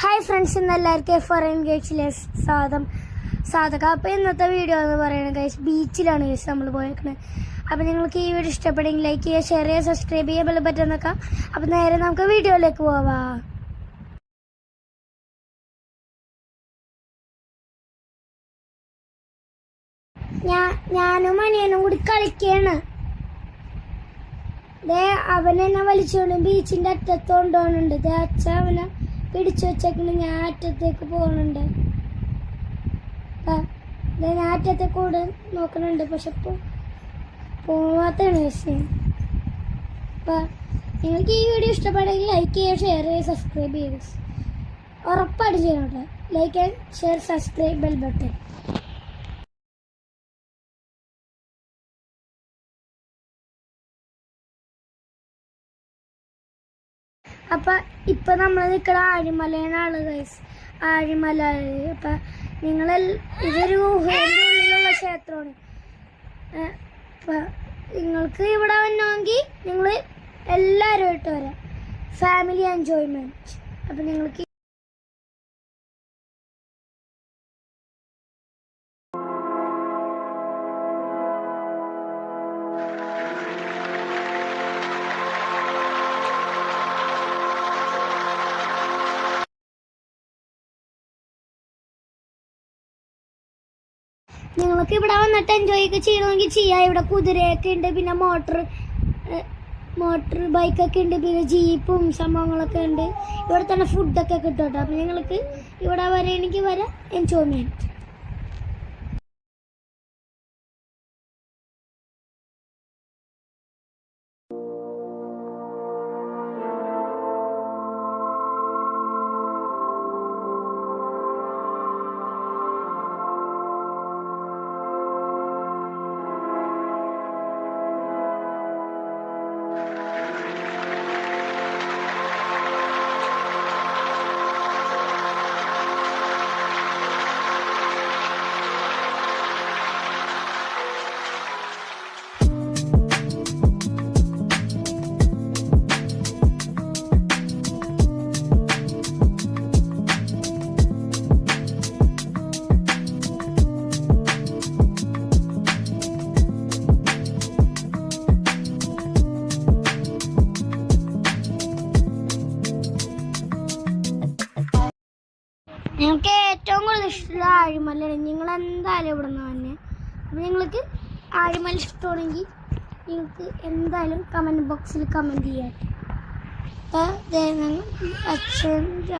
Hi friends, ഇന്ന് എല്ലാവർക്കും foreign ഗേറ്റ്സിലേക്ക് സ്വാഗതം. അപ്പോൾ ഇന്നത്തെ വീഡിയോ എന്ന് പറയുന്നത് ഗൈസ് ബീച്ചിലാണ് ഗൈസ് നമ്മൾ പോയേക്കുന്നത്. അപ്പോൾ നിങ്ങൾക്ക് ഈ വീഡിയോ ഇഷ്ടപ്പെടുമെങ്കിൽ ലൈക്ക് ചെയ്യുക, ഷെയർ ചെയ്യുക, സബ്സ്ക്രൈബ് ചെയ്യുക, ബെൽ ബട്ടൺ വെക്കാം. അപ്പോൾ നേരെ നമുക്ക് വീഡിയോയിലേക്ക് പോവാം. ഞാനും അനിയനും കൂടി കളിക്കുകയാണ്. അവനെന്നെ വലിച്ചോണ്ട് ബീച്ചിന്റെ അറ്റത്ത് കൊണ്ടുപോകുന്നുണ്ട്. അച്ഛ അവനെ പിടിച്ചു വെച്ചേക്കണ്. ഞാൻ അറ്റത്തേക്ക് പോകുന്നുണ്ട്. ഞാൻ അറ്റത്തെ കൂടെ നോക്കണുണ്ട്, പക്ഷെ പോവാത്താണ് വിഷയം. നിങ്ങൾക്ക് ഈ വീഡിയോ ഇഷ്ടപ്പെടുമെങ്കിൽ ലൈക്ക് ചെയ്യുക, ഷെയർ ചെയ്യുക, സബ്സ്ക്രൈബ് ചെയ്യുക. ഉറപ്പായിട്ട് ചെയ്യണം കേട്ടോ. Like and share, subscribe, bell button. അപ്പം ഇപ്പം നമ്മൾ നിൽക്കുന്ന ആഴിമലയിലാണ് ഗൈസ്. ആഴിമല അപ്പം ഇതൊരു ഗുഹേൻ്റെ ഉള്ളിലുള്ള ക്ഷേത്രമാണ്. അപ്പം നിങ്ങൾക്ക് ഇവിടെ വരണമെങ്കിൽ നിങ്ങൾ എല്ലാവരുമായിട്ട് വരാം. Family enjoyment. അപ്പം നിങ്ങൾക്ക് നിങ്ങൾക്ക് ഇവിടെ വന്നിട്ട് എൻജോയ് ഒക്കെ ചെയ്യണമെങ്കിൽ ചെയ്യാം. ഇവിടെ കുതിരയൊക്കെ ഉണ്ട്, പിന്നെ മോട്ടർ ബൈക്കൊക്കെ ഉണ്ട്, പിന്നെ ജീപ്പും സംഭവങ്ങളൊക്കെ ഉണ്ട്. ഇവിടെ തന്നെ ഫുഡൊക്കെ കിട്ടും കേട്ടോ. അപ്പം നിങ്ങൾക്ക് ഇവിടെ വരണമെങ്കിൽ വരാം. എൻജോയ്മെൻറ്റ്. ഞങ്ങൾക്ക് ഏറ്റവും കൂടുതൽ ഇഷ്ടമുള്ള ആഴിമലയാണ്. നിങ്ങൾ എന്തായാലും ഇവിടെ നിന്ന് തന്നെ. അപ്പം നിങ്ങൾക്ക് ആഴിമല ഇഷ്ടമാണെങ്കിൽ നിങ്ങൾക്ക് എന്തായാലും കമൻറ്റ് ബോക്സിൽ കമൻറ്റ് ചെയ്യാം. അപ്പം അച്ഛൻ